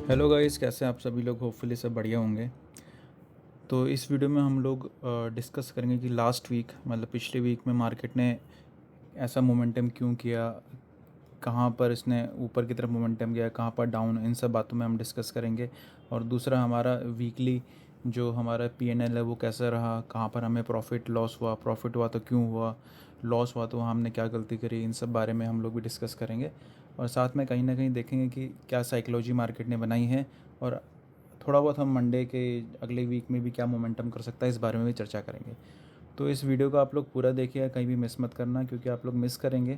Hello guys, कैसे हैं आप सभी लोग। होपफुली सब बढ़िया होंगे। तो इस वीडियो में हम लोग डिस्कस करेंगे कि लास्ट वीक मतलब पिछले वीक में मार्केट ने ऐसा मोमेंटम क्यों किया, कहाँ पर इसने ऊपर की तरफ मोमेंटम किया, कहाँ पर डाउन, इन सब बातों में हम डिस्कस करेंगे। और दूसरा हमारा वीकली जो हमारा पीएनएल है वो कैसा रहा, कहाँ पर हमें प्रॉफिट लॉस हुआ, प्रॉफिट हुआ तो क्यों हुआ, लॉस हुआ तो हमने क्या गलती करी, इन सब बारे में हम लोग भी डिस्कस करेंगे। और साथ में कहीं ना कहीं देखेंगे कि क्या साइकोलॉजी मार्केट ने बनाई है, और थोड़ा बहुत हम मंडे के अगले वीक में भी क्या मोमेंटम कर सकता है इस बारे में भी चर्चा करेंगे। तो इस वीडियो को आप लोग पूरा देखिए, कहीं भी मिस मत करना, क्योंकि आप लोग मिस करेंगे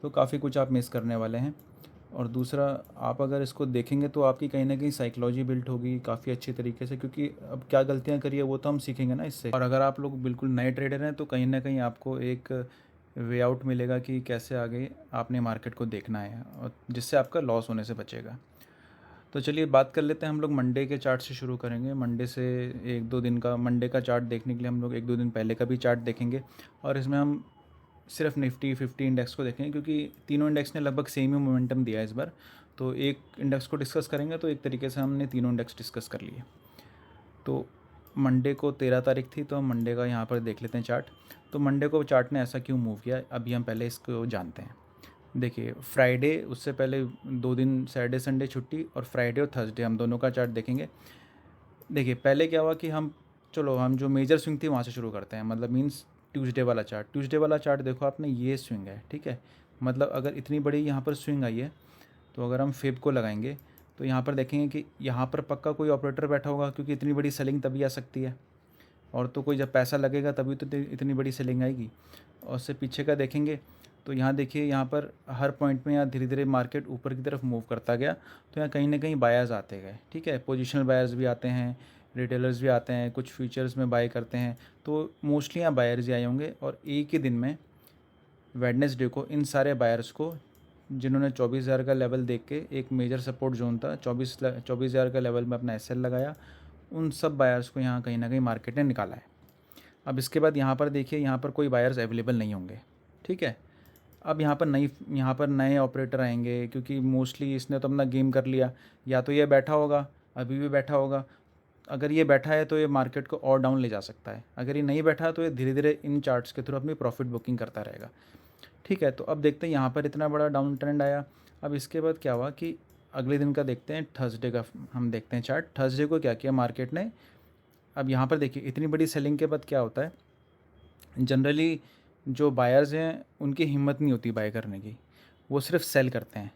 तो काफ़ी कुछ आप मिस करने वाले हैं। और दूसरा, आप अगर इसको देखेंगे तो आपकी कहीं ना कहीं साइकोलॉजी बिल्ट होगी काफ़ी अच्छी तरीके से, क्योंकि अब क्या गलतियां करी है वो तो हम सीखेंगे ना इससे। और अगर आप लोग बिल्कुल नए ट्रेडर हैं तो कहीं ना कहीं आपको एक वे आउट मिलेगा कि कैसे आगे आपने मार्केट को देखना है, और जिससे आपका लॉस होने से बचेगा। तो चलिए बात कर लेते हैं। हम लोग मंडे के चार्ट से शुरू करेंगे। मंडे से एक दो दिन का मंडे का चार्ट देखने के लिए हम लोग एक दो दिन पहले का भी चार्ट देखेंगे, और इसमें हम सिर्फ निफ्टी 50 इंडेक्स को देखेंगे, क्योंकि तीनों इंडेक्स ने लगभग सेम ही मोमेंटम दिया है इस बार। तो एक इंडेक्स को डिस्कस करेंगे तो एक तरीके से हमने तीनों इंडेक्स डिस्कस कर लिए। तो मंडे को 13 तारीख थी, तो हम मंडे का यहाँ पर देख लेते हैं चार्ट। तो मंडे को चार्ट ने ऐसा क्यों मूव किया, अभी हम पहले इसको जानते हैं। देखिए, फ्राइडे, उससे पहले 2 दिन सैटरडे संडे छुट्टी, और फ्राइडे और थर्सडे हम दोनों का चार्ट देखेंगे। देखिए, पहले क्या हुआ कि हम जो मेजर स्विंग थी वहाँ से शुरू करते हैं, मतलब मीन्स ट्यूसडे वाला चार्ट। ट्यूसडे वाला चार्ट देखो आपने, ये स्विंग है, ठीक है। मतलब अगर इतनी बड़ी यहाँ पर स्विंग आई है, तो अगर हम फेब को लगाएंगे तो यहाँ पर देखेंगे कि यहाँ पर पक्का कोई ऑपरेटर बैठा होगा, क्योंकि इतनी बड़ी सेलिंग तभी आ सकती है। और तो कोई जब पैसा लगेगा तभी तो इतनी बड़ी सेलिंग आएगी। और उससे पीछे का देखेंगे तो यहाँ देखिए, यहाँ पर हर पॉइंट में यहाँ धीरे धीरे मार्केट ऊपर की तरफ मूव करता गया। तो यहाँ कहीं ना कहीं बायर्स आते गए, ठीक है। पोजिशनल बायर्स भी आते हैं, रिटेलर्स भी आते हैं, कुछ फ्यूचर्स में बाय करते हैं। तो मोस्टली यहाँ बायर्स ही आए होंगे। और एक ही दिन में वेडनेसडे को इन सारे बायर्स को, जिन्होंने 24,000 का लेवल देख के, एक मेजर सपोर्ट जोन था 24,000 का लेवल में अपना एसएल लगाया, उन सब बायर्स को यहाँ कहीं ना कहीं मार्केट ने निकाला है। अब इसके बाद यहाँ पर देखिए, यहाँ पर कोई बायर्स अवेलेबल नहीं होंगे, ठीक है। अब यहाँ पर नए ऑपरेटर आएंगे, क्योंकि मोस्टली इसने तो अपना गेम कर लिया। या तो ये बैठा होगा, अभी भी बैठा होगा। अगर ये बैठा है तो ये मार्केट को और डाउन ले जा सकता है। अगर ये नहीं बैठा तो ये धीरे धीरे इन चार्ट्स के थ्रू अपनी प्रॉफिट बुकिंग करता रहेगा, ठीक है। तो अब देखते हैं, यहाँ पर इतना बड़ा डाउन ट्रेंड आया। अब इसके बाद क्या हुआ कि अगले दिन का देखते हैं, थर्सडे का हम देखते हैं चार्ट। थर्सडे को क्या किया मार्केट ने। अब यहाँ पर देखिए, इतनी बड़ी सेलिंग के बाद क्या होता है, जनरली जो बायर्स हैं उनकी हिम्मत नहीं होती बाय करने की, वो सिर्फ सेल करते हैं,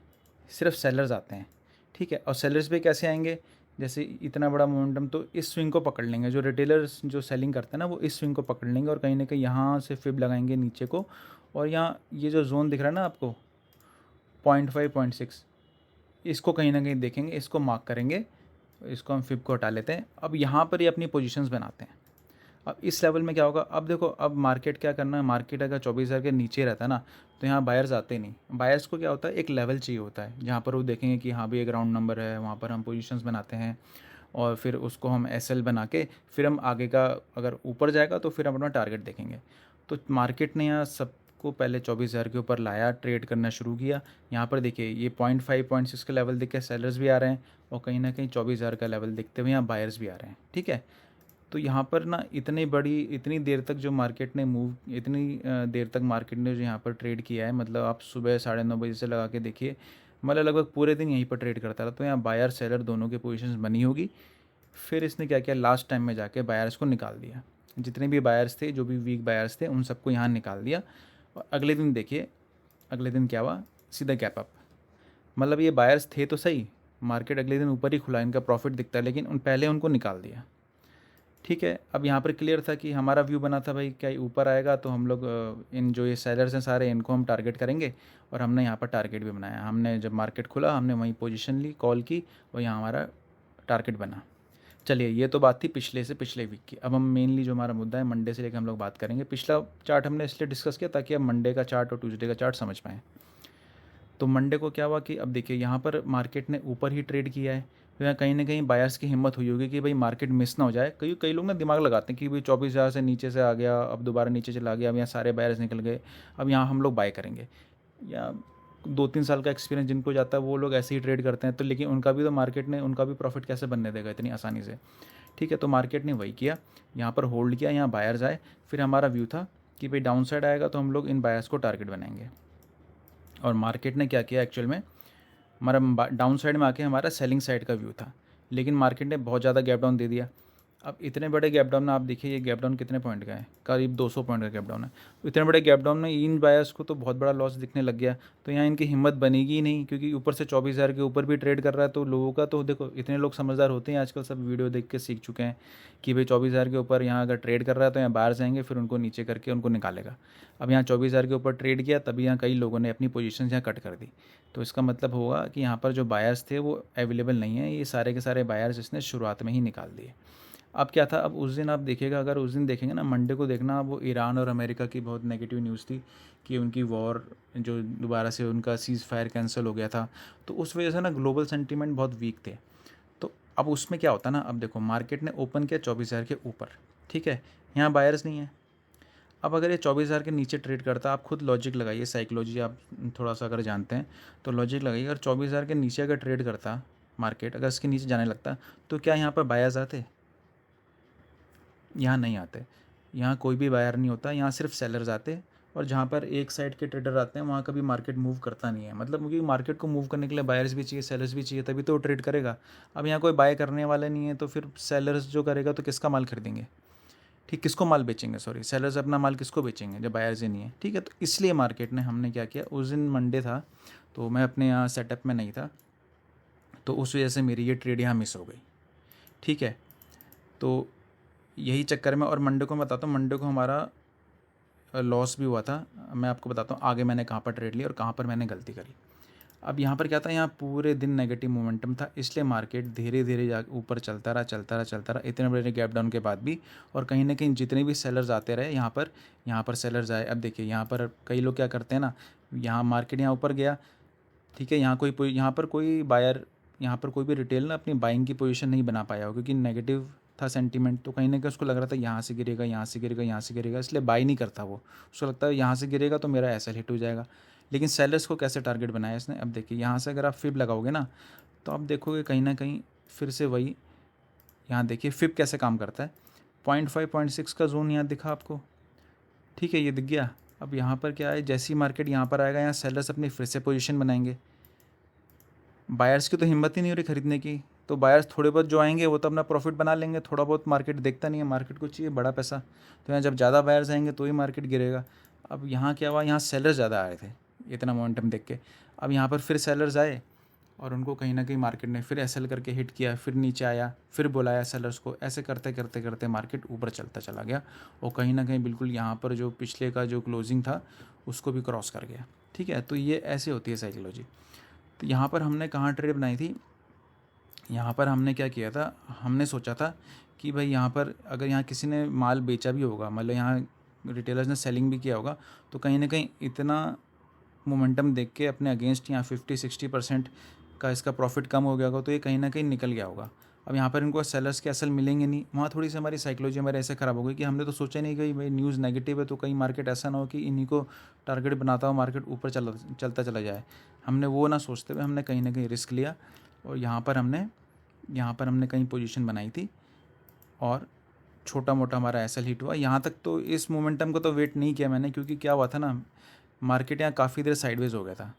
सिर्फ सेलर्स आते हैं, ठीक है। और सेलर्स भी कैसे आएंगे, जैसे इतना बड़ा मोमेंटम, तो इस स्विंग को पकड़ लेंगे। जो रिटेलर्स जो सेलिंग करते हैं ना, वो इस स्विंग को पकड़ लेंगे और कहीं ना कहीं यहाँ से फिब लगाएंगे नीचे को। और यहाँ ये जो जोन दिख रहा है ना आपको, 0.5 0.6, इसको कहीं ना कहीं देखेंगे, इसको मार्क करेंगे, इसको हम फिब को हटा लेते हैं। अब यहाँ पर ये अपनी पोजीशंस बनाते हैं। अब इस लेवल में क्या होगा, अब देखो, अब मार्केट क्या करना है, मार्केट अगर 24,000 के नीचे रहता है ना, तो यहाँ बायर्स आते नहीं। बायर्स को क्या होता है, एक लेवल चाहिए होता है जहाँ पर वो देखेंगे कि हाँ भी एक राउंड नंबर है, वहाँ पर हम पोजीशंस बनाते हैं, और फिर उसको हम एसएल बना के फिर हम आगे का, अगर ऊपर जाएगा तो फिर हम अपना टारगेट देखेंगे। तो मार्केट ने यहाँ सबको पहले 24,000 के ऊपर लाया, ट्रेड करना शुरू किया। यहाँ पर देखिए, ये 0.5 0.6 का लेवल देख के सेलर्स भी आ रहे हैं, और कहीं ना कहीं 24,000 का लेवल देखते हुए यहाँ बायर्स भी आ रहे हैं, ठीक है। तो यहाँ पर ना इतनी देर तक जो मार्केट ने मूव, इतनी देर तक मार्केट ने जो यहाँ पर ट्रेड किया है, मतलब आप सुबह 9:30 से लगा के देखिए, मतलब लगभग पूरे दिन यहीं पर ट्रेड करता रहा। तो यहाँ बायर सेलर दोनों के पोजीशंस बनी होगी। फिर इसने क्या किया, लास्ट टाइम में जाके बायर्स को निकाल दिया। जितने भी बायर्स थे, जो भी वीक बायर्स थे, उन सबको यहाँ निकाल दिया। और अगले दिन देखिए, अगले दिन क्या हुआ, सीधा गैप अप। मतलब ये बायर्स थे तो सही, मार्केट अगले दिन ऊपर ही खुला, इनका प्रॉफिट दिखता है, लेकिन पहले उनको निकाल दिया, ठीक है। अब यहाँ पर क्लियर था कि हमारा व्यू बना था भाई, क्या ऊपर आएगा तो हम लोग इन जो ये सेलर्स हैं सारे, इनको हम टारगेट करेंगे। और हमने यहाँ पर टारगेट भी बनाया। हमने जब मार्केट खुला, हमने वहीं पोजीशन ली, कॉल की, और यहाँ हमारा टारगेट बना। चलिए, ये तो बात थी पिछले वीक की। अब हम मेनली जो हमारा मुद्दा है, मंडे से लेकर हम लोग बात करेंगे। पिछला चार्ट हमने इसलिए डिस्कस किया ताकि अब मंडे का चार्ट और ट्यूसडे का चार्ट समझ पाएँ। तो मंडे को क्या हुआ कि अब देखिए, यहाँ पर मार्केट ने ऊपर ही ट्रेड किया है, तो यहाँ कहीं ना कहीं बायर्स की हिम्मत हुई होगी कि भाई मार्केट मिस ना हो जाए। कई कई लोग ना दिमाग लगाते हैं कि भाई 24,000 से नीचे से आ गया, अब दोबारा नीचे चला गया, अब यहाँ सारे बायर्स निकल गए, अब यहाँ हम लोग बाय करेंगे। या 2-3 साल का एक्सपीरियंस जिनको जाता है वो लोग ऐसे ही ट्रेड करते हैं, तो लेकिन उनका भी तो मार्केट ने उनका भी प्रॉफिट कैसे बनने देगा इतनी आसानी से। ठीक है, तो मार्केट ने वही किया, यहाँ पर होल्ड किया, यहाँ बायर्स आए। फिर हमारा व्यू था कि भाई डाउन साइड आएगा तो हम लोग इन बायर्स को टारगेट बनाएंगे। और मार्केट ने क्या किया, एक्चुअल में हमारा डाउन साइड में आके हमारा सेलिंग साइड का व्यू था, लेकिन मार्केट ने बहुत ज़्यादा गैप डाउन दे दिया। अब इतने बड़े गैप डाउन में आप देखिए ये गैप डाउन कितने पॉइंट का है, करीब 200 पॉइंट का गैप डाउन है। इतने बड़े गैप डाउन में इन बायर्स को तो बहुत बड़ा लॉस दिखने लग गया, तो यहाँ इनकी हिम्मत बनेगी ही नहीं, क्योंकि ऊपर से 24,000 के ऊपर भी ट्रेड कर रहा है। तो लोगों का तो देखो, इतने लोग समझदार होते हैं आजकल, सब वीडियो देख के सीख चुके हैं कि भाई 24,000 के ऊपर यहाँ अगर ट्रेड कर रहा है तो यहाँ बाहर जाएंगे, फिर उनको नीचे करके उनको निकालेगा। अब यहाँ 24,000 के ऊपर ट्रेड किया, तभी यहाँ कई लोगों ने अपनी पोजीशन यहाँ कट कर दी। तो इसका मतलब होगा कि यहाँ पर जो बायर्स थे वो अवेलेबल नहीं है, ये सारे के सारे बायर्स इसने शुरुआत में ही निकाल दिए। अब क्या था, अब उस दिन आप देखिएगा, अगर उस दिन देखेंगे ना, मंडे को देखना, वो ईरान और अमेरिका की बहुत नेगेटिव न्यूज़ थी कि उनकी वॉर जो दोबारा से उनका सीज़ फायर कैंसिल हो गया था, तो उस वजह से ना ग्लोबल सेंटीमेंट बहुत वीक थे। तो अब उसमें क्या होता ना, अब देखो मार्केट ने ओपन किया 24,000 के ऊपर, ठीक है, यहाँ बायर्स नहीं है। अब अगर ये 24,000 के नीचे ट्रेड करता, आप खुद लॉजिक लगाइए, साइकोलॉजी आप थोड़ा सा अगर जानते हैं तो लॉजिक लगाइए, अगर 24,000 के नीचे अगर ट्रेड करता मार्केट, अगर इसके नीचे जाने लगता, तो क्या यहाँ पर बायर्स आते? यहाँ नहीं आते, यहाँ कोई भी बायर नहीं होता, यहाँ सिर्फ सेलर्स आते। और जहाँ पर एक साइड के ट्रेडर आते हैं वहाँ कभी मार्केट मूव करता नहीं है, मतलब क्योंकि मार्केट को मूव करने के लिए बायर्स भी चाहिए, सेलर्स भी चाहिए, तभी तो वो ट्रेड करेगा। अब यहाँ कोई बाय करने वाला नहीं है, तो फिर सेलर्स जो करेगा तो किसका माल खरीदेंगे, ठीक, किसको माल बेचेंगे, सॉरी, सेलर्स अपना माल किसको बेचेंगे जब बायर्स ही नहीं है। ठीक है, तो इसलिए मार्केट ने, हमने क्या किया, उस दिन मंडे था तो मैं अपने यहाँ सेटअप में नहीं था, तो उस वजह से मेरी ये ट्रेड यहाँ मिस हो गई। ठीक है, तो यही चक्कर में, और मंडे को मैं बताता हूँ, मंडे को हमारा लॉस भी हुआ था। मैं आपको बताता हूँ आगे मैंने कहाँ पर ट्रेड लिया और कहाँ पर मैंने गलती करी। अब यहाँ पर क्या था, यहाँ पूरे दिन नेगेटिव मोमेंटम था, इसलिए मार्केट धीरे धीरे जा ऊपर चलता रहा इतने बड़े गैप डाउन के बाद भी। और कहीं ना कहीं जितने भी सेलर्स आते रहे यहाँ पर सेलर्स आए। अब देखिए यहाँ पर कई लोग क्या करते हैं ना, यहाँ मार्केट यहाँ ऊपर गया, ठीक है, यहाँ पर कोई बायर, यहाँ पर कोई भी रिटेल ना अपनी बाइंग की पोजीशन नहीं बना पाया हो, क्योंकि नेगेटिव था सेंटीमेंट, तो कहीं ना कहीं उसको लग रहा था यहाँ से गिरेगा, यहाँ से गिरेगा, यहाँ से गिरेगा, इसलिए बाई नहीं करता वो। उसको लगता है यहाँ से गिरेगा तो मेरा ऐसा हिट हो जाएगा। लेकिन सेलर्स को कैसे टारगेट बनाया इसने, अब देखिए यहाँ से अगर आप फिब लगाओगे ना, तो आप देखोगे कहीं ना कहीं फिर से वही, यहाँ देखिए फिब कैसे काम करता है, 0.5 0.6 का जोन यहाँ दिखा आपको, ठीक है, ये दिख गया। अब यहाँ पर क्या है, जैसी मार्केट यहाँ पर आएगा, यहाँ सेलर्स अपनी फिर से पोजीशन बनाएंगे, बायर्स की तो हिम्मत ही नहीं हो रही खरीदने की, तो बायर्स थोड़े बहुत जो आएंगे वो तो अपना प्रॉफिट बना लेंगे, थोड़ा बहुत मार्केट देखता नहीं है, मार्केट को चाहिए बड़ा पैसा, तो यहाँ जब ज़्यादा बायर्स आएंगे तो ही मार्केट गिरेगा। अब यहाँ क्या हुआ, यहाँ सेलर्स ज़्यादा आए थे इतना मोमेंटम देख के। अब यहाँ पर फिर सेलर्स आए और उनको कहीं ना कहीं मार्केट ने फिर एसएल करके हिट किया, फिर नीचे आया, फिर बुलाया सेलर्स को, ऐसे करते करते करते मार्केट ऊपर चलता चला गया, और कहीं ना कहीं बिल्कुल यहाँ पर जो पिछले का जो क्लोजिंग था उसको भी क्रॉस कर गया। ठीक है, तो ये ऐसे होती है साइकोलॉजी। तो यहाँ पर हमने कहाँ ट्रेड बनाई थी, यहाँ पर हमने क्या किया था, हमने सोचा था कि भाई यहाँ पर अगर यहाँ किसी ने माल बेचा भी होगा, मतलब यहाँ रिटेलर्स ने सेलिंग भी किया होगा, तो कहीं ना कहीं इतना मोमेंटम देख के अपने अगेंस्ट यहाँ 50-60% का इसका प्रॉफिट कम हो गया होगा, तो ये कहीं ना कहीं निकल गया होगा। अब यहाँ पर इनको सेलर्स के असल मिलेंगे नहीं, वहाँ थोड़ी सी हमारी साइकोलॉजी हमारे ऐसे ख़राब हो गई कि हमने तो सोचा नहीं कि भाई न्यूज़ नेगेटिव है तो कहीं मार्केट ऐसा ना हो कि इन्हीं को टारगेट बनाता हो, मार्केट ऊपर चलता चला जाए। हमने वो ना सोचते हुए हमने कहीं ना कहीं रिस्क लिया, और यहाँ पर हमने कहीं पोजीशन बनाई थी, और छोटा मोटा हमारा एसएल हिट हुआ। यहाँ तक तो इस मोमेंटम को तो वेट नहीं किया मैंने, क्योंकि क्या हुआ था ना, मार्केट यहाँ काफ़ी देर साइडवेज हो गया था।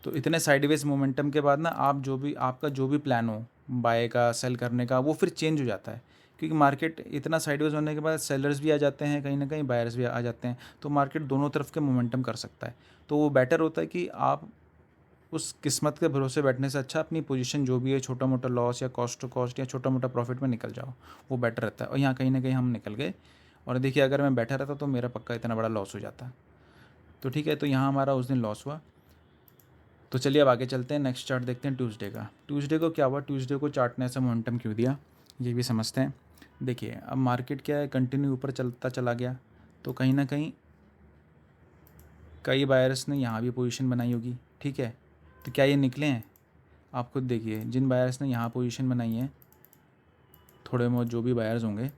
तो इतने साइडवेज मोमेंटम के बाद ना आपका जो भी प्लान हो बाय का, सेल करने का, वो फिर चेंज हो जाता है, क्योंकि मार्केट इतना साइडवेज होने के बाद सेलर्स भी आ जाते हैं, कहीं ना कहीं बायर्स भी आ जाते हैं, तो मार्केट दोनों तरफ के मोमेंटम कर सकता है। तो वो बेटर होता है कि आप उस किस्मत के भरोसे बैठने से अच्छा अपनी पोजीशन जो भी है, छोटा मोटा लॉस या कॉस्ट टू कॉस्ट या छोटा मोटा प्रॉफिट में निकल जाओ, वो बेटर रहता है। और यहाँ कहीं ना कहीं हम निकल गए, और देखिए अगर मैं बैठा रहता तो मेरा पक्का इतना बड़ा लॉस हो जाता। तो ठीक है, तो यहाँ हमारा उस दिन लॉस हुआ। तो चलिए अब आगे चलते हैं, नेक्स्ट चार्ट देखते हैं ट्यूसडे का। ट्यूसडे को क्या हुआ, ट्यूसडे को चार्ट ने ऐसा मोमेंटम क्यों दिया ये भी समझते हैं। देखिए अब मार्केट क्या है, कंटिन्यू ऊपर चलता चला गया, तो कहीं ना कहीं कई बायर्स ने यहाँ भी पोजीशन बनाई होगी। ठीक है, तो क्या ये निकले हैं, आप खुद देखिए, जिन बायर्स ने यहाँ पोजीशन बनाई है, थोड़े बहुत जो भी बायर्स होंगे,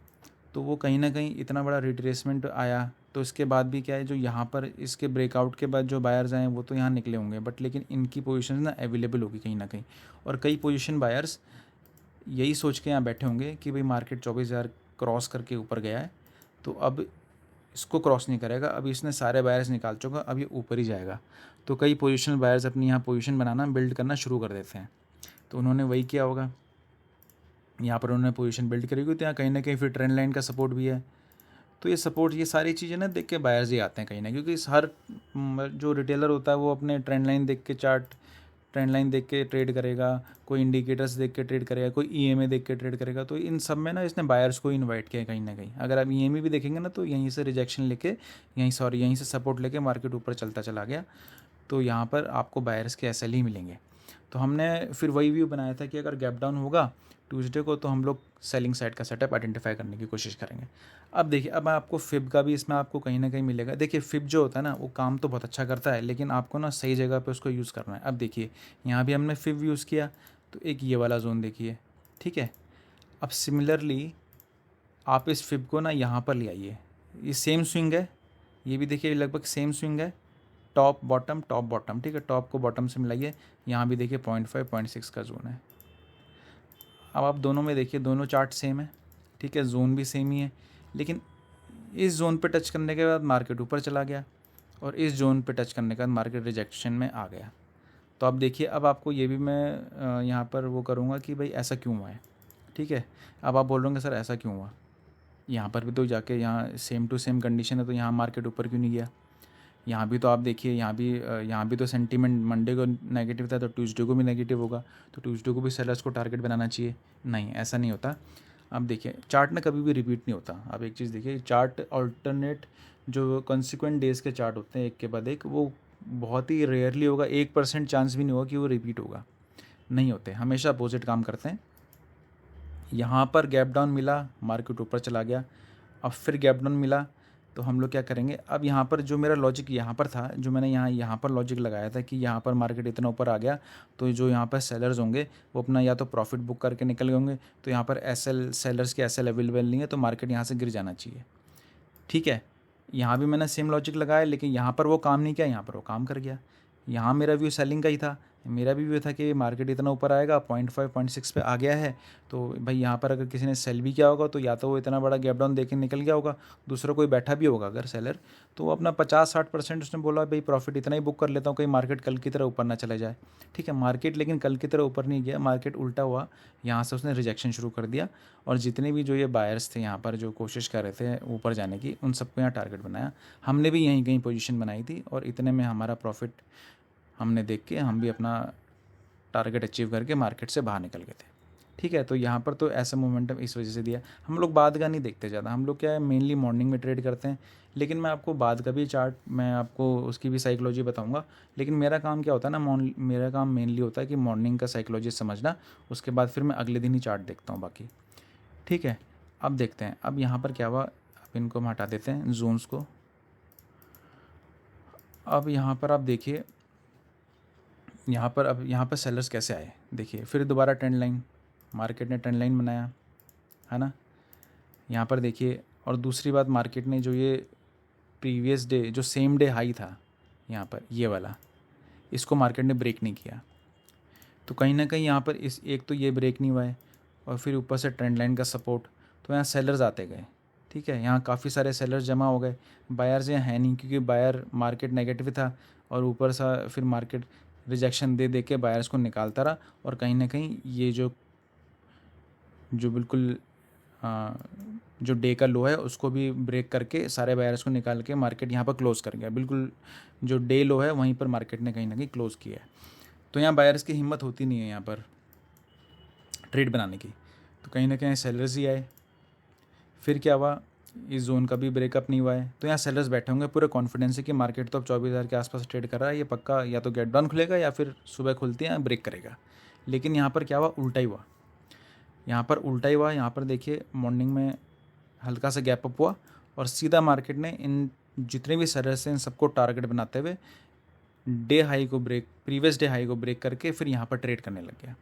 तो वो कहीं ना कहीं इतना बड़ा रिट्रेसमेंट आया, तो इसके बाद भी क्या है, जो यहाँ पर इसके ब्रेकआउट के बाद जो बायर्स आए वो तो यहाँ निकले होंगे, बट लेकिन इनकी पोजीशन ना अवेलेबल होगी कहीं ना कहीं, और कई पोजीशन बायर्स यही सोच के यहाँ बैठे होंगे कि भाई मार्केट 24,000 क्रॉस करके ऊपर गया है, तो अब इसको क्रॉस नहीं करेगा, अब इसने सारे बायर्स निकाल चुका, अब ये ऊपर ही जाएगा। तो कई पोजिशनल बायर्स अपनी यहाँ पोजीशन बनाना बिल्ड करना शुरू कर देते हैं। तो उन्होंने वही किया होगा, यहाँ पर उन्होंने पोजीशन बिल्ड करी हुई, तो यहाँ कहीं ना कहीं फिर ट्रेंड लाइन का सपोर्ट भी है। तो ये सपोर्ट, ये सारी चीज़ें ना देख के बायर्स ही आते हैं कहीं ना, क्योंकि हर जो रिटेलर होता है वो अपने ट्रेंड लाइन देख के, ट्रेंड लाइन देख के ट्रेड करेगा, कोई इंडिकेटर्स देख के ट्रेड करेगा, कोई ईएमए देख के ट्रेड करेगा। तो इन सब में ना इसने बायर्स को इनवाइट किया कहीं ना कहीं। अगर आप ईएमए भी देखेंगे ना, तो यहीं से रिजेक्शन लेके, यहीं से सपोर्ट लेके मार्केट ऊपर चलता चला गया। तो यहाँ पर आपको बायर्स के एसएल ही मिलेंगे। तो हमने फिर वही व्यू बनाया था कि अगर गैप डाउन होगा ट्यूसडे को, तो हम लोग सेलिंग साइड का सेटअप आइडेंटिफाई करने की कोशिश करेंगे। अब देखिए, अब आपको फिब का भी इसमें आपको कहीं ना कहीं मिलेगा। देखिए फिब जो होता है ना, वो काम तो बहुत अच्छा करता है, लेकिन आपको ना सही जगह पे उसको यूज़ करना है। अब देखिए यहाँ भी हमने फिब यूज़ किया, तो एक ये वाला जोन देखिए, ठीक है। अब सिमिलरली आप इस फिब को ना यहाँ पर ले आइए, ये सेम स्विंग है, ये भी देखिए लगभग सेम स्विंग है, टॉप बॉटम, ठीक है। टॉप को बॉटम से मिलाइए, यहाँ भी देखिए 0.5 0.6 का जोन है। अब आप दोनों में देखिए, दोनों चार्ट सेम है, ठीक है, जोन भी सेम ही है, लेकिन इस जोन पे टच करने के बाद मार्केट ऊपर चला गया, और इस जोन पे टच करने के बाद मार्केट रिजेक्शन में आ गया। तो अब देखिए, अब आपको ये भी मैं यहाँ पर वो करूँगा कि भाई ऐसा क्यों हुआ है, ठीक है। अब आप बोल रहे होंगे सर ऐसा क्यों हुआ, यहाँ पर भी तो जाके यहाँ सेम टू सेम कंडीशन है, तो यहाँ मार्केट ऊपर क्यों नहीं गया। यहाँ भी तो आप देखिए, यहाँ भी तो सेंटीमेंट मंडे को नेगेटिव था, तो ट्यूसडे को भी नेगेटिव होगा, तो ट्यूसडे को भी सेलर्स को टारगेट बनाना चाहिए। नहीं, ऐसा नहीं होता। अब देखिए चार्ट ना कभी भी रिपीट नहीं होता। आप एक चीज़ देखिए, चार्ट अल्टरनेट जो कंसिक्वेंट डेज़ के चार्ट होते हैं एक के बाद एक, वो बहुत ही रेयरली होगा, 1% चांस भी नहीं होगा कि वो रिपीट होगा, नहीं होते, हमेशा अपोजिट काम करते हैं। यहाँ पर गैप डाउन मिला, मार्केट ऊपर चला गया, अब फिर गैप डाउन मिला, तो हम लोग क्या करेंगे, अब यहाँ पर जो मेरा लॉजिक यहाँ पर था, जो मैंने यहाँ पर लॉजिक लगाया था कि यहाँ पर मार्केट इतना ऊपर आ गया, तो जो यहाँ पर सेलर्स होंगे वो अपना या तो प्रॉफिट बुक करके निकल गए होंगे, तो यहाँ पर एसएल, सेलर्स के एसएल अवेलेबल नहीं है, तो मार्केट यहाँ से गिर जाना चाहिए, ठीक है। यहाँ भी मैंने सेम लॉजिक लगाया, लेकिन यहाँ पर वो काम नहीं किया, यहाँ पर वो काम कर गया। यहाँ मेरा व्यू सेलिंग का ही था, मेरा भी व्यू था कि मार्केट इतना ऊपर आएगा, 0.5 0.6 पे आ गया है, तो भाई यहाँ पर अगर किसी ने सेल भी किया होगा, तो या तो वो इतना बड़ा गैप डाउन देके निकल गया होगा, दूसरा कोई बैठा भी होगा अगर सेलर, तो वो अपना 50-60% उसने बोला भाई प्रॉफिट इतना ही बुक कर लेता हूँ, कहीं मार्केट कल की तरह ऊपर ना चले जाए, ठीक है। मार्केट लेकिन कल की तरह ऊपर नहीं गया, मार्केट उल्टा हुआ, यहाँ से उसने रिजेक्शन शुरू कर दिया, और जितने भी जो ये बायर्स थे यहाँ पर जो कोशिश कर रहे थे ऊपर जाने की, उन सबको यहाँ टारगेट बनाया। हमने भी यहीं कहीं पोजीशन बनाई थी, और इतने में हमारा प्रॉफिट हमने देख के हम भी अपना टारगेट अचीव करके मार्केट से बाहर निकल गए थे, ठीक है। तो यहाँ पर तो ऐसा मोमेंटम इस वजह से दिया। हम लोग बाद का नहीं देखते ज़्यादा, हम लोग क्या है मेनली मॉर्निंग में ट्रेड करते हैं, लेकिन मैं आपको बाद का भी चार्ट, मैं आपको उसकी भी साइकोलॉजी बताऊंगा। लेकिन मेरा काम क्या होता है ना, मेरा काम मेनली होता है कि मॉर्निंग का साइकोलॉजी समझना, उसके बाद फिर मैं अगले दिन ही चार्ट देखता हूँ बाकी, ठीक है। अब देखते हैं, अब यहाँ पर क्या हुआ, अब इनको हम हटा देते हैं जोन्स को। अब यहाँ पर आप देखिए, यहाँ पर सेलर्स कैसे आए, देखिए फिर दोबारा ट्रेंड लाइन, मार्केट ने ट्रेंड लाइन बनाया है ना, यहाँ पर देखिए। और दूसरी बात, मार्केट ने जो ये प्रीवियस डे जो सेम डे हाई था यहाँ पर ये वाला, इसको मार्केट ने ब्रेक नहीं किया, तो कहीं ना कहीं यहाँ पर इस एक तो ये ब्रेक नहीं हुआ है, और फिर ऊपर से ट्रेंड लाइन का सपोर्ट, तो यहाँ सेलर्स आते गए, ठीक है। यहाँ काफ़ी सारे सेलर्स जमा हो गए, बायर्स यहाँ है नहीं, क्योंकि बायर मार्केट नेगेटिव था, और ऊपर सा फिर मार्केट रिजेक्शन दे दे के बायर्स को निकालता रहा, और कहीं ना कहीं ये जो बिल्कुल जो डे का लो है उसको भी ब्रेक करके सारे बायर्स को निकाल के मार्केट यहाँ पर क्लोज़ कर गया। बिल्कुल जो डे लो है वहीं पर मार्केट ने कहीं ना कहीं क्लोज़ किया है। तो यहाँ बायर्स की हिम्मत होती नहीं है यहाँ पर ट्रेड बनाने की, तो कहीं ना कहीं सेलर्स ही आए। फिर क्या हुआ, इस जोन का भी ब्रेकअप नहीं हुआ है, तो यहाँ सेलर्स बैठे होंगे पूरे कॉन्फिडेंस है कि मार्केट तो अब 24,000 के आसपास ट्रेड कर रहा है, ये पक्का या तो गेट डाउन खुलेगा या फिर सुबह खुलती है ब्रेक करेगा। लेकिन यहाँ पर क्या हुआ, उल्टा ही हुआ, यहाँ पर देखिए मॉर्निंग में हल्का सा गैप अप हुआ, और सीधा मार्केट ने इन जितने भी सेलर्स हैं इन सबको टारगेट बनाते हुए प्रीवियस डे हाई को ब्रेक करके फिर यहाँ पर ट्रेड करने लग गया।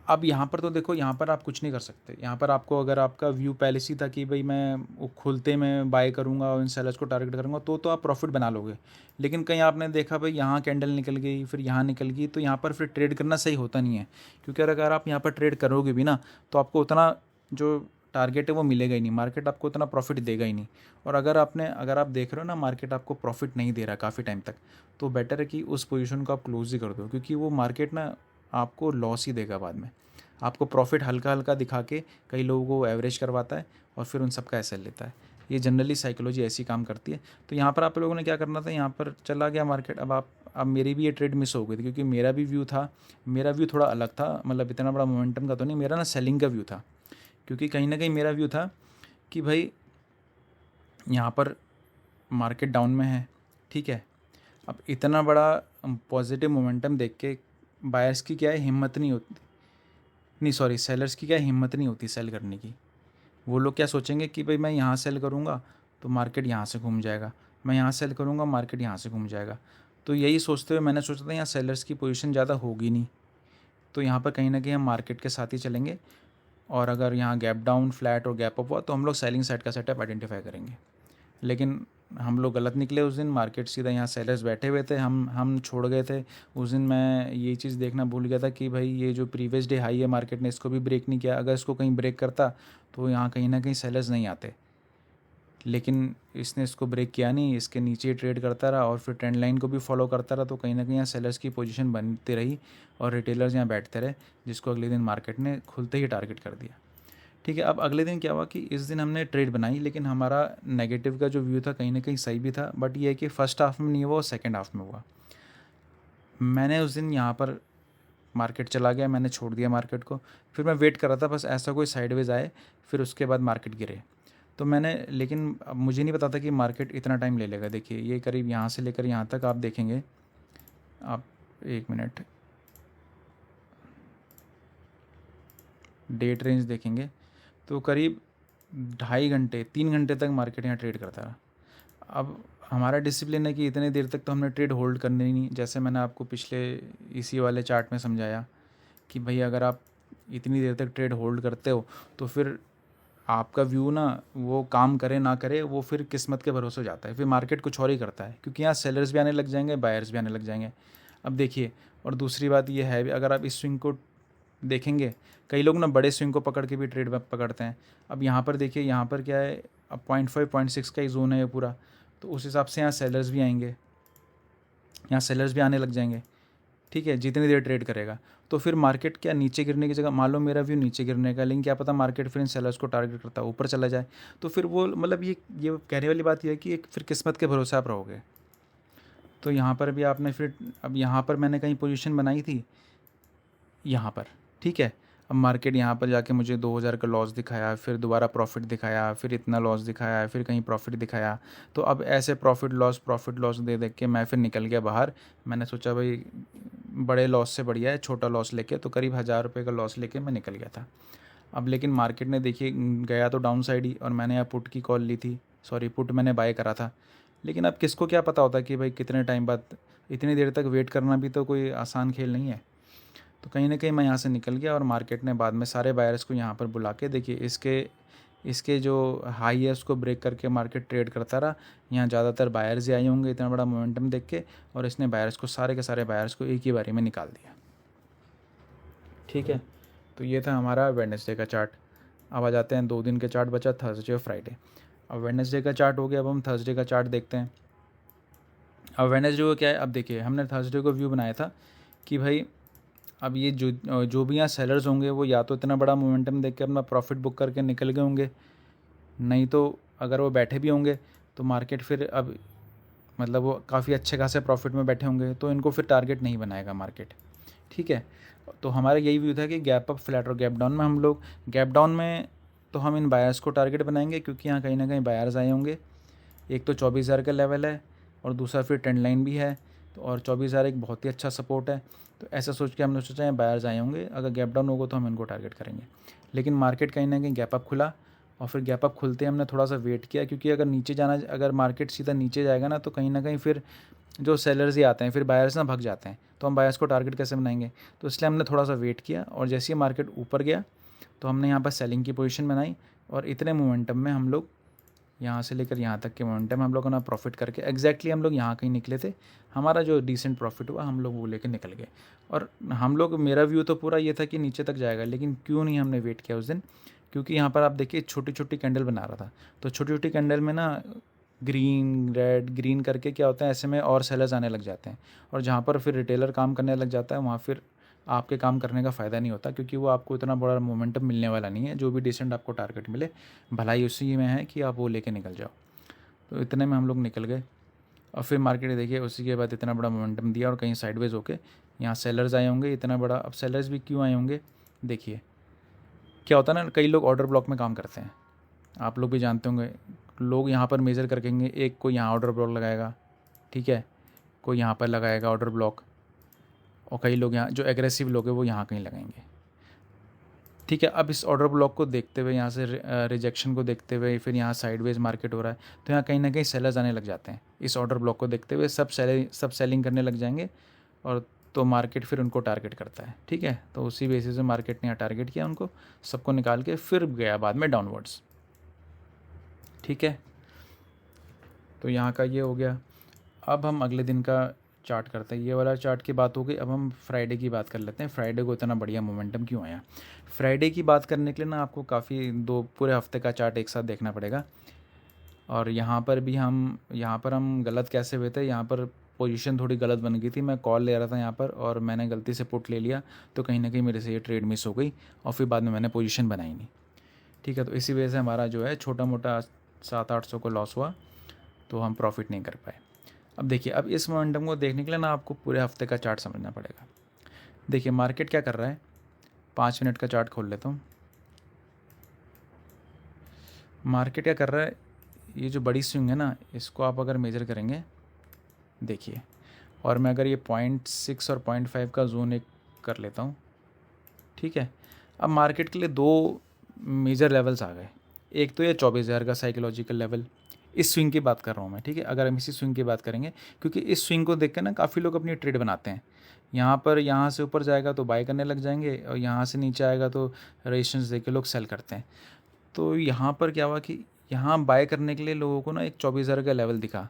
अब यहाँ पर तो देखो, यहाँ पर आप कुछ नहीं कर सकते। यहाँ पर आपको, अगर आपका व्यू पहले से ही था कि भाई मैं वो खुलते में बाय करूँगा और इन सेलर्स को टारगेट करूँगा, तो आप प्रॉफिट बना लोगे। लेकिन कहीं आपने देखा भाई यहाँ कैंडल निकल गई, फिर यहाँ निकल गई, तो यहाँ पर फिर ट्रेड करना सही होता नहीं है। क्योंकि अगर आप यहाँ पर ट्रेड करोगे भी ना, तो आपको उतना जो टारगेट है वो मिलेगा ही नहीं, मार्केट आपको उतना प्रॉफिट देगा ही नहीं। और अगर आप देख रहे हो ना मार्केट आपको प्रॉफिट नहीं दे रहा काफ़ी टाइम तक, तो बेटर है कि उस पोजीशन को आप क्लोज ही कर दो, क्योंकि वो मार्केट ना आपको लॉस ही देगा बाद में। आपको प्रॉफिट हल्का हल्का दिखा के कई लोगों को एवरेज करवाता है और फिर उन सब का एसएल लेता है। ये जनरली साइकोलॉजी ऐसी काम करती है। तो यहाँ पर आप लोगों ने क्या करना था, यहाँ पर चला गया मार्केट। अब मेरी भी ये ट्रेड मिस हो गई थी, क्योंकि मेरा व्यू थोड़ा अलग था। मतलब इतना बड़ा मोमेंटम का तो नहीं, मेरा ना सेलिंग का व्यू था। क्योंकि कहीं ना कहीं मेरा व्यू था कि भाई यहाँ पर मार्केट डाउन में है, ठीक है। अब इतना बड़ा पॉजिटिव मोमेंटम देख के बायर्स की क्या है, हिम्मत नहीं होती, नहीं सॉरी, सेलर्स की क्या हिम्मत नहीं होती सेल करने की। वो लोग क्या सोचेंगे कि भाई मैं यहाँ सेल करूँगा तो मार्केट यहाँ से घूम जाएगा, मैं यहाँ सेल करूँगा मार्केट यहाँ से घूम जाएगा। तो यही सोचते हुए मैंने सोचा था यहाँ सेलर्स की पोजीशन ज़्यादा होगी नहीं, तो यहाँ पर कहीं ना कहीं हम मार्केट के साथ ही चलेंगे। और अगर यहाँ गैप डाउन, फ्लैट और गैप अप हुआ तो हम लोग सेलिंग साइड का सेटअप आइडेंटिफाई करेंगे। लेकिन हम लोग गलत निकले उस दिन। मार्केट सीधा यहाँ सेलर्स बैठे हुए थे, हम छोड़ गए थे। उस दिन मैं ये चीज़ देखना भूल गया था कि भाई ये जो प्रीवियस डे हाई है मार्केट ने इसको भी ब्रेक नहीं किया। अगर इसको कहीं ब्रेक करता तो यहाँ कहीं ना कहीं सेलर्स नहीं आते, लेकिन इसने इसको ब्रेक किया नहीं, इसके नीचे ही ट्रेड करता रहा और फिर ट्रेंड लाइन को भी फॉलो करता रहा। तो कहीं ना कहीं यहाँ सेलर्स की पोजीशन बनती रही और रिटेलर्स यहाँ बैठते रहे, जिसको अगले दिन मार्केट ने खुलते ही टारगेट कर दिया। ठीक है। अब अगले दिन क्या हुआ कि इस दिन हमने ट्रेड बनाई, लेकिन हमारा नेगेटिव का जो व्यू था कहीं ना कहीं सही भी था। बट ये है कि फर्स्ट हाफ में नहीं हुआ, सेकंड हाफ में हुआ। मैंने उस दिन यहाँ पर मार्केट चला गया, मैंने छोड़ दिया मार्केट को। फिर मैं वेट कर रहा था बस ऐसा कोई साइडवेज आए, फिर उसके बाद मार्केट गिरे। तो मैंने, लेकिन अब मुझे नहीं पता था कि मार्केट इतना टाइम ले लेगा। देखिए ये करीब यहाँ से लेकर यहाँ तक आप देखेंगे, आप 1 मिनट डेट रेंज देखेंगे तो करीब 2.5 घंटे 3 घंटे तक मार्केट यहाँ ट्रेड करता रहा। अब हमारा डिसिप्लिन है कि इतने देर तक तो हमने ट्रेड होल्ड करनी ही नहीं। जैसे मैंने आपको पिछले इसी वाले चार्ट में समझाया कि भाई अगर आप इतनी देर तक ट्रेड होल्ड करते हो तो फिर आपका व्यू ना वो काम करे ना करे, वो फिर किस्मत के भरोसे हो जाता है। फिर मार्केट कुछ और ही करता है, क्योंकि यहाँ सेलर्स भी आने लग जाएंगे, बायर्स भी आने लग जाएंगे। अब देखिए, और दूसरी बात ये है भी, अगर आप इस स्विंग को देखेंगे, कई लोग ना बड़े स्विंग को पकड़ के भी ट्रेड पकड़ते हैं। अब यहाँ पर देखिए, यहाँ पर क्या है, अब 0.5 0.6 का ही जोन है ये पूरा। तो उस हिसाब से यहाँ सेलर्स भी आएंगे, यहाँ सेलर्स भी आने लग जाएंगे, ठीक है, जितनी देर ट्रेड करेगा। तो फिर मार्केट क्या नीचे गिरने की जगह, मान लो मेरा व्यू नीचे गिरने का, लेकिन क्या पता मार्केट फिर इन सेलर्स को टारगेट करता है ऊपर चला जाए। तो फिर वो मतलब ये कहने वाली बात ये है कि एक फिर किस्मत के भरोसे आप रहोगे। तो यहाँ पर भी आपने फिर, अब यहाँ पर मैंने कहीं पोजीशन बनाई थी यहाँ पर, ठीक है। अब मार्केट यहाँ पर जाके मुझे 2000 का लॉस दिखाया, फिर दोबारा प्रॉफिट दिखाया, फिर इतना लॉस दिखाया, फिर कहीं प्रॉफिट दिखाया। तो अब ऐसे प्रॉफिट लॉस दे देख के मैं फिर निकल गया बाहर। मैंने सोचा भाई बड़े लॉस से बढ़िया है छोटा लॉस लेके, तो करीब 1000 रुपये का लॉस लेके मैं निकल गया था। अब लेकिन मार्केट ने देखिए गया तो डाउन साइड ही, और मैंने यहाँ पुट की कॉल ली थी, सॉरी पुट मैंने बाय करा था। लेकिन अब किसको क्या पता होता कि भाई कितने टाइम बाद, इतनी देर तक वेट करना भी तो कोई आसान खेल नहीं है। तो कहीं ना कहीं मैं यहाँ से निकल गया, और मार्केट ने बाद में सारे बायर्स को यहाँ पर बुला के, देखिए इसके जो हाई है उसको ब्रेक करके मार्केट ट्रेड करता रहा। यहाँ ज़्यादातर बायर्स ही आए होंगे इतना बड़ा मोमेंटम देख के, और इसने बायर्स को, सारे के सारे बायर्स को एक ही बारी में निकाल दिया। ठीक है। तो ये था हमारा वेडनेसडे का चार्ट। अब आ जाते हैं 2 दिन के चार्ट बचा, थर्सडे और फ्राइडे। अब वेडनेसडे का चार्ट हो गया, अब हम थर्सडे का चार्ट देखते हैं। अब वेडनेसडे को क्या है, अब देखिए हमने थर्सडे को व्यू बनाया था कि भाई अब ये जो भी यहाँ सेलर्स होंगे वो या तो इतना बड़ा मोमेंटम देख के अपना प्रॉफिट बुक करके निकल गए होंगे, नहीं तो अगर वो बैठे भी होंगे तो मार्केट फिर अब मतलब वो काफ़ी अच्छे खासे प्रॉफिट में बैठे होंगे, तो इनको फिर टारगेट नहीं बनाएगा मार्केट। ठीक है। तो हमारा यही व्यू था कि गैप अप, फ्लैट और गैप डाउन में हम लोग, गैप डाउन में तो हम इन बायर्स को टारगेट बनाएंगे, क्योंकि यहाँ कहीं ना कहीं बायर्स आए होंगे। एक तो 24,000 का लेवल है, और दूसरा फिर ट्रेंड लाइन भी है, तो और 24,000 एक बहुत ही अच्छा सपोर्ट है। तो ऐसा सोच के हमने सोचा है बायर्स आए होंगे, अगर गैप डाउन होगा तो हम इनको टारगेट करेंगे। लेकिन मार्केट कहीं ना कहीं गैप अप खुला, और फिर गैप अप खुलते हमने थोड़ा सा वेट किया, क्योंकि अगर नीचे जाना, अगर मार्केट सीधा नीचे जाएगा ना तो कहीं ना कहीं फिर जो सेलर्स ही आते हैं, फिर बायर्स ना भग जाते हैं। तो हम बायर्स को टारगेट कैसे बनाएंगे। तो इसलिए हमने थोड़ा सा वेट किया और जैसे ही मार्केट ऊपर गया तो हमने यहाँ पर सेलिंग की पोजीशन बनाई और इतने मोमेंटम में हम लोग यहाँ से लेकर यहाँ तक के मोमेंटम हम लोगों ने प्रॉफिट करके एग्जैक्टली हम लोग यहाँ कहीं निकले थे। हमारा जो डिसेंट प्रॉफिट हुआ हम लोग वो लेकर निकल गए। और हम लोग, मेरा व्यू तो पूरा ये था कि नीचे तक जाएगा, लेकिन क्यों नहीं हमने वेट किया उस दिन, क्योंकि यहाँ पर आप देखिए छोटी छोटी कैंडल बना रहा था। तो छोटी छोटी कैंडल में ना ग्रीन रेड ग्रीन करके क्या होता है, ऐसे में और सेलर्स आने लग जाते हैं और जहाँ पर फिर रिटेलर काम करने लग जाता है वहाँ फिर आपके काम करने का फ़ायदा नहीं होता, क्योंकि वो आपको इतना बड़ा मोमेंटम मिलने वाला नहीं है। जो भी डिसेंट आपको टारगेट मिले भलाई उसी में है कि आप वो लेके निकल जाओ। तो इतने में हम लोग निकल गए और फिर मार्केट देखिए उसी के बाद इतना बड़ा मोमेंटम दिया और कहीं साइडवेज होके यहाँ सेलर्स आए होंगे इतना बड़ा। अब सेलर्स भी क्यों आए होंगे, देखिए क्या होता है ना, कई लोग ऑर्डर ब्लॉक में काम करते हैं, आप लोग भी जानते होंगे। लोग यहाँ पर मेज़र करकेंगे, एक कोई यहाँ ऑर्डर ब्लॉक लगाएगा, ठीक है, कोई यहाँ पर लगाएगा ऑर्डर ब्लॉक, और कई लोग यहाँ जो एग्रेसिव लोग हैं वो यहाँ कहीं लगाएंगे, ठीक है। अब इस ऑर्डर ब्लॉक को देखते हुए, यहाँ से रिजेक्शन को देखते हुए, फिर यहाँ साइडवेज मार्केट हो रहा है, तो यहाँ कहीं ना कहीं सेलर्स आने लग जाते हैं। इस ऑर्डर ब्लॉक को देखते हुए सब सेलिंग करने लग जाएंगे और तो मार्केट फिर उनको टारगेट करता है, ठीक है। तो उसी बेसिस में मार्केट ने यहाँ टारगेट किया उनको, सबको निकाल के फिर गया बाद में डाउनवर्ड्स, ठीक है। तो यहाँ का ये हो गया। अब हम अगले दिन का चार्ट करते हैं, ये वाला चार्ट की बात हो गई। अब हम फ्राइडे की बात कर लेते हैं। फ्राइडे को इतना बढ़िया मोमेंटम क्यों आया। फ्राइडे की बात करने के लिए ना आपको काफ़ी पूरे हफ्ते का चार्ट एक साथ देखना पड़ेगा। और यहाँ पर हम गलत कैसे हुए थे, यहाँ पर पोजीशन थोड़ी गलत बन गई थी। मैं कॉल ले रहा था यहाँ पर और मैंने गलती से पुट ले लिया, तो कहीं ना कहीं मेरे से ये ट्रेड मिस हो गई और फिर बाद में मैंने पोजीशन बनाई नहीं, ठीक है। तो इसी वजह से हमारा जो है छोटा मोटा 700-800 को लॉस हुआ, तो हम प्रॉफिट नहीं कर पाए। अब देखिए, अब इस मोमेंटम को देखने के लिए ना आपको पूरे हफ्ते का चार्ट समझना पड़ेगा। देखिए मार्केट क्या कर रहा है, 5 मिनट का चार्ट खोल लेता हूँ। मार्केट क्या कर रहा है, ये जो बड़ी स्विंग है ना, इसको आप अगर मेज़र करेंगे, देखिए, और मैं अगर ये 0.6 और 0.5 का जोन एक कर लेता हूँ, ठीक है। अब मार्केट के लिए 2 मेजर लेवल्स आ गए। एक तो ये 24,000 का साइकोलॉजिकल लेवल, इस स्विंग की बात कर रहा हूँ मैं, ठीक है। अगर हम इसी स्विंग की बात करेंगे, क्योंकि इस स्विंग को देख के ना काफ़ी लोग अपनी ट्रेड बनाते हैं। यहाँ से ऊपर जाएगा तो बाय करने लग जाएंगे और यहाँ से नीचे आएगा तो रेजिस्टेंस देख के लोग सेल करते हैं। तो यहाँ पर क्या हुआ कि यहाँ बाय करने के लिए लोगों को ना एक 24,000 का लेवल दिखा,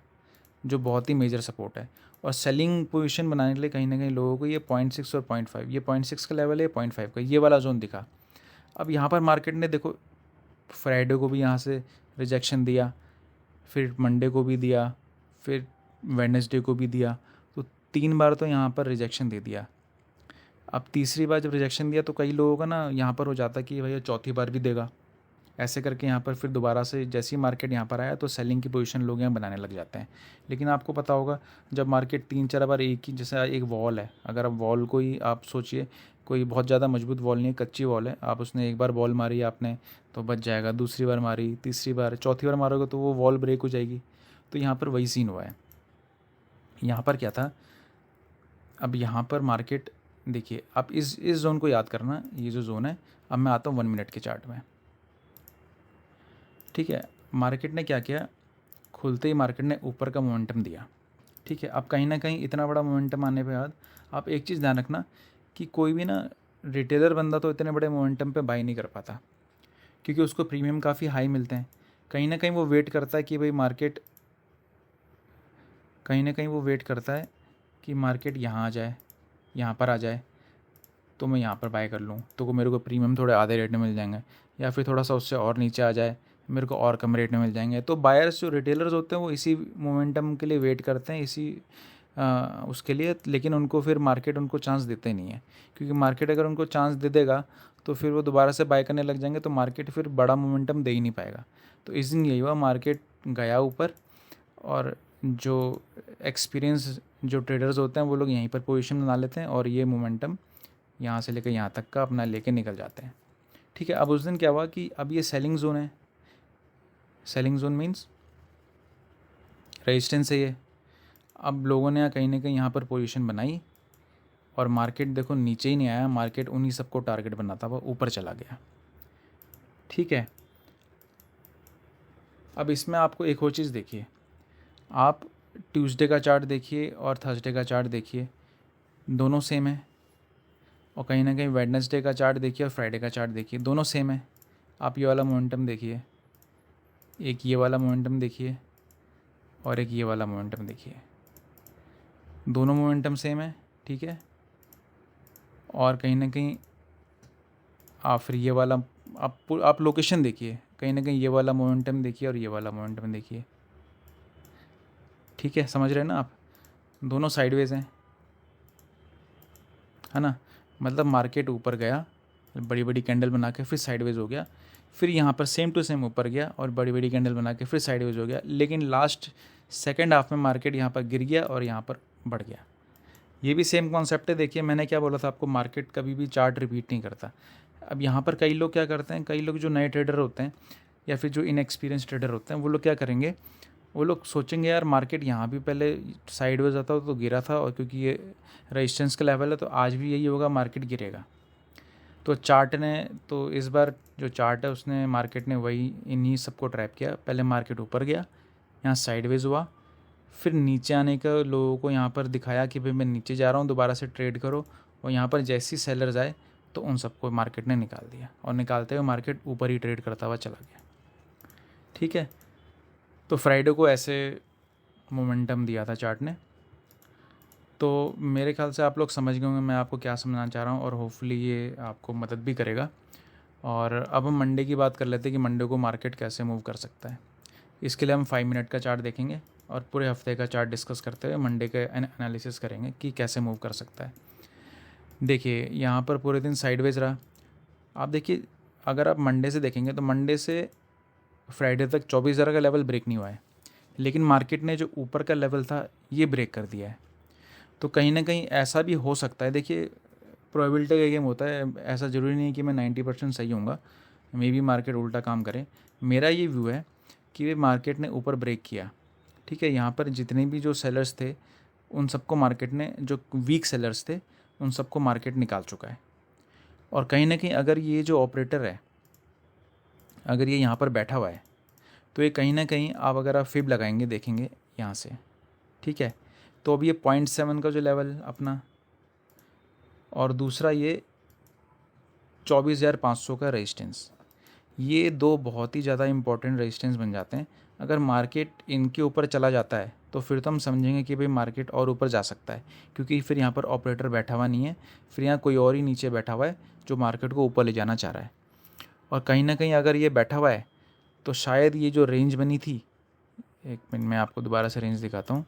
जो बहुत ही मेजर सपोर्ट है। और सेलिंग पोजीशन बनाने के लिए कहीं ना कहीं लोगों को ये 0.6 और 0.5, ये 0.6 का लेवल है, 0.5 का, ये वाला जोन दिखा। अब यहाँ पर मार्केट ने देखो फ्राइडे को भी यहाँ से रिजेक्शन दिया, फिर मंडे को भी दिया, फिर वेडनेसडे को भी दिया, तो 3 बार तो यहाँ पर रिजेक्शन दे दिया। अब तीसरी बार जब रिजेक्शन दिया तो कई लोगों का ना यहाँ पर हो जाता कि भैया चौथी बार भी देगा, ऐसे करके यहाँ पर फिर दोबारा से जैसे ही मार्केट यहाँ पर आया तो सेलिंग की पोजीशन लोग यहाँ बनाने लग जाते हैं। लेकिन आपको पता होगा जब मार्केट 3-4 बार एक ही, जैसे एक वॉल है, अगर आप वॉल को ही आप सोचिए, कोई बहुत ज़्यादा मजबूत वॉल नहीं है, कच्ची वॉल है, आप उसने एक बार बॉल मारी आपने तो बच जाएगा, दूसरी बार मारी, तीसरी बार, चौथी बार मारोगे तो वो वॉल ब्रेक हो जाएगी। तो यहाँ पर वही सीन हुआ है। यहाँ पर क्या था, अब यहाँ पर मार्केट देखिए, आप इस जोन को याद करना, ये जो जोन है। अब मैं आता हूँ 1 मिनट के चार्ट में, ठीक है। मार्केट ने क्या किया, खुलते ही मार्केट ने ऊपर का मोमेंटम दिया, ठीक है। अब कहीं ना कहीं इतना बड़ा मोमेंटम आने के बाद आप एक चीज़ ध्यान रखना कि कोई भी ना रिटेलर बंदा तो इतने बड़े मोमेंटम पे बाई नहीं कर पाता, क्योंकि उसको प्रीमियम काफ़ी हाई मिलते हैं। कहीं ना कहीं वो वेट करता है कि भाई मार्केट, कहीं ना कहीं वो वेट करता है कि मार्केट यहाँ आ जाए, यहाँ पर आ जाए तो मैं यहाँ पर बाय कर लूँ, तो मेरे को प्रीमियम थोड़े आधे रेट में मिल जाएंगे, या फिर थोड़ा सा उससे और नीचे आ जाए मेरे को और कम रेट में मिल जाएंगे। तो बायर्स जो रिटेलर्स होते हैं वो इसी मोमेंटम के लिए वेट करते हैं, इसी उसके लिए। लेकिन उनको फिर मार्केट उनको चांस देते नहीं है, क्योंकि मार्केट अगर उनको चांस दे देगा तो फिर वो दोबारा से बाय करने लग जाएंगे, तो मार्केट फिर बड़ा मोमेंटम दे ही नहीं पाएगा। तो इस दिन यही हुआ, मार्केट गया ऊपर और जो एक्सपीरियंस जो ट्रेडर्स होते हैं वो लोग यहीं पर पोजीशन बना लेते हैं और ये मोमेंटम यहाँ से लेकर यहाँ तक का अपना लेके निकल जाते हैं, ठीक है। अब उस दिन क्या हुआ कि अब ये सेलिंग जोन है, सेलिंग जोन मीन्स रेजिस्टेंस है ये। अब लोगों ने कहीं ना कहीं यहाँ पर पोजीशन बनाई और मार्केट देखो नीचे ही नहीं आया, मार्केट उन्हीं सबको टारगेट बनाता हुआ ऊपर चला गया, ठीक है। अब इसमें आपको एक और चीज़ देखिए, आप ट्यूसडे का चार्ट देखिए और थर्सडे का चार्ट देखिए, दोनों सेम है। और कहीं ना कहीं वेडनेसडे का चार्ट देखिए और फ्राइडे का चार्ट देखिए, दोनों सेम है। आप ये वाला मोमेंटम देखिए, एक ये वाला मोमेंटम देखिए और एक ये वाला मोमेंटम देखिए, दोनों मोमेंटम सेम है, ठीक है। और कहीं ना कहीं आप फिर ये वाला आप लोकेशन देखिए, कहीं ना कहीं ये वाला मोमेंटम देखिए और ये वाला मोमेंटम देखिए, ठीक है, समझ रहे हैं ना आप। दोनों साइडवेज हैं, है ना। मतलब मार्केट ऊपर गया, बड़ी बड़ी कैंडल बना के फिर साइडवेज हो गया, फिर यहाँ पर सेम टू सेम ऊपर गया और बड़ी बड़ी कैंडल बना के फिर साइडवेज हो गया, लेकिन लास्ट सेकेंड हाफ में मार्केट यहाँ पर गिर गया और यहाँ पर बढ़ गया। ये भी सेम कॉन्सेप्ट है। देखिए मैंने क्या बोला था आपको, मार्केट कभी भी चार्ट रिपीट नहीं करता। अब यहाँ पर कई लोग क्या करते हैं, कई लोग जो नए ट्रेडर होते हैं या फिर जो इनएक्सपीरियंस ट्रेडर होते हैं, वो लोग क्या करेंगे, वो लोग सोचेंगे यार मार्केट यहाँ भी पहले साइडवेज आता तो गिरा था, और क्योंकि ये रेजिस्टेंस का लेवल है तो आज भी यही होगा, मार्केट गिरेगा। तो चार्ट ने तो इस बार जो चार्ट है उसने मार्केट ने वही इन्हीं सबको ट्रैप किया। पहले मार्केट ऊपर गया, यहाँ साइडवेज हुआ, फिर नीचे आने का लोगों को यहाँ पर दिखाया कि भाई मैं नीचे जा रहा हूँ, दोबारा से ट्रेड करो। और यहाँ पर जैसी सेलर्स आए तो उन सबको मार्केट ने निकाल दिया, और निकालते हुए मार्केट ऊपर ही ट्रेड करता हुआ चला गया, ठीक है। तो फ्राइडे को ऐसे मोमेंटम दिया था चार्ट ने। तो मेरे ख्याल से आप लोग समझ गए होंगे मैं आपको क्या समझाना चाह रहा हूँ, और होपफुली ये आपको मदद भी करेगा। और अब हम मंडे की बात कर लेते हैं कि मंडे को मार्केट कैसे मूव कर सकता है। इसके लिए हम 5 मिनट का चार्ट देखेंगे और पूरे हफ्ते का चार्ट डिस्कस करते हुए मंडे के एनालिसिस करेंगे कि कैसे मूव कर सकता है। देखिए यहाँ पर पूरे दिन साइडवेज रहा। आप देखिए अगर आप मंडे से देखेंगे तो मंडे से फ्राइडे तक 24,000 का लेवल ब्रेक नहीं हुआ है, लेकिन मार्केट ने जो ऊपर का लेवल था ये ब्रेक कर दिया है। तो कहीं ना कहीं ऐसा भी हो सकता है। देखिए प्रोबेबिलिटी का गेम होता है, ऐसा ज़रूरी नहीं है कि मैं 90% सही होऊंगा, मे बी मार्केट उल्टा काम करे। मेरा ये व्यू है कि वे मार्केट ने ऊपर ब्रेक किया, ठीक है। यहाँ पर जितने भी जो सेलर्स थे उन सबको मार्केट ने, जो वीक सेलर्स थे उन सबको मार्केट निकाल चुका है। और कहीं ना कहीं अगर ये जो ऑपरेटर है, अगर ये यहाँ पर बैठा हुआ है तो ये कहीं ना कहीं आप अगर आप फिब लगाएंगे देखेंगे यहाँ से, ठीक है। तो अब ये 0.7 का जो लेवल अपना, और दूसरा ये 24,500 का रेजिस्टेंस, ये दो बहुत ही ज़्यादा इंपॉर्टेंट रेजिस्टेंस बन जाते हैं। अगर मार्केट इनके ऊपर चला जाता है तो फिर तो हम समझेंगे कि भाई मार्केट और ऊपर जा सकता है, क्योंकि फिर यहाँ पर ऑपरेटर बैठा हुआ नहीं है, फिर यहाँ कोई और ही नीचे बैठा हुआ है जो मार्केट को ऊपर ले जाना चाह रहा है। और कहीं ना कहीं अगर ये बैठा हुआ है तो शायद ये जो रेंज बनी थी, एक मिनट मैं आपको दोबारा से रेंज दिखाता हूँ,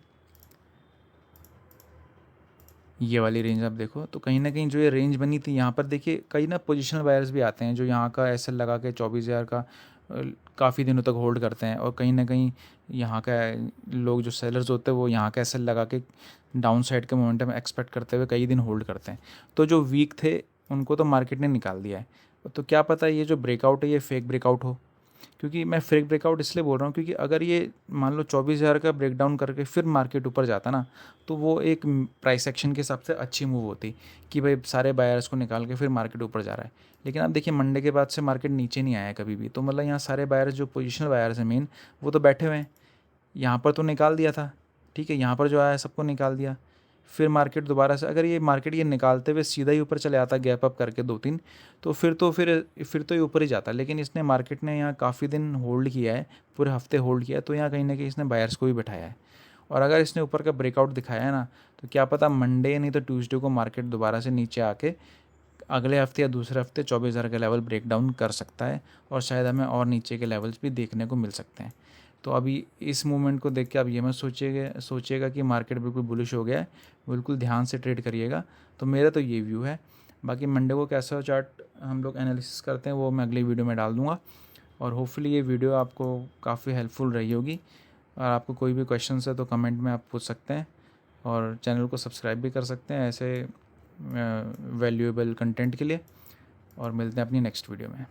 ये वाली रेंज आप देखो, तो कहीं ना कहीं जो ये रेंज बनी थी यहाँ पर देखिए, कई ना पोजिशनल बायर्स भी आते हैं जो यहाँ का एसएल लगा के 24,000 का काफ़ी दिनों तक होल्ड करते हैं, और कहीं ना कहीं यहाँ का लोग जो सेलर्स होते हैं वो यहाँ का एसएल लगा के डाउन साइड के मोमेंटम एक्सपेक्ट करते हुए कई दिन होल्ड करते हैं। तो जो वीक थे उनको तो मार्केट ने निकाल दिया है। तो क्या पता ये जो ब्रेकआउट है ये फेक ब्रेकआउट हो, क्योंकि मैं फेक ब्रेकआउट इसलिए बोल रहा हूँ क्योंकि अगर ये मान लो 24,000 का ब्रेकडाउन करके फिर मार्केट ऊपर जाता ना, तो वो एक प्राइस एक्शन के हिसाब से अच्छी मूव होती कि भाई सारे बायर्स को निकाल के फिर मार्केट ऊपर जा रहा है। लेकिन आप देखिए मंडे के बाद से मार्केट नीचे नहीं आया कभी भी, तो मतलब यहाँ सारे बायर्स जो पोजिशनल बायर्स हैं मेन, वो तो बैठे हुए हैं। यहाँ पर तो निकाल दिया था, ठीक है, यहाँ पर जो आया सबको निकाल दिया। फिर मार्केट दोबारा से, अगर ये मार्केट ये निकालते हुए सीधा ही ऊपर चले आता गैप अप करके 2-3, तो फिर तो ये ऊपर ही जाता। लेकिन इसने मार्केट ने यहाँ काफ़ी दिन होल्ड किया है, पूरे हफ्ते होल्ड किया है, तो यहाँ कहीं ना कहीं इसने बायर्स को भी बैठाया है। और अगर इसने ऊपर का ब्रेकआउट दिखाया है ना, तो क्या पता मंडे नहीं तो ट्यूसडे को मार्केट दोबारा से नीचे आके अगले हफ्ते या दूसरे हफ्ते 24,000 का लेवल ब्रेक डाउन कर सकता है, और शायद हमें और नीचे के लेवल्स भी देखने को मिल सकते हैं। तो अभी इस मूवमेंट को देख के आप ये मत सोचिएगा कि मार्केट बिल्कुल बुलिश हो गया है, बिल्कुल ध्यान से ट्रेड करिएगा। तो मेरा तो ये व्यू है। बाकी मंडे को कैसा चार्ट हम लोग एनालिसिस करते हैं वो मैं अगली वीडियो में डाल दूँगा, और होपफुली ये वीडियो आपको काफ़ी हेल्पफुल रही होगी। और आपको कोई भी क्वेश्चन है तो कमेंट में आप पूछ सकते हैं, और चैनल को सब्सक्राइब भी कर सकते हैं ऐसे वैल्यूएबल कंटेंट के लिए। और मिलते हैं अपनी नेक्स्ट वीडियो में।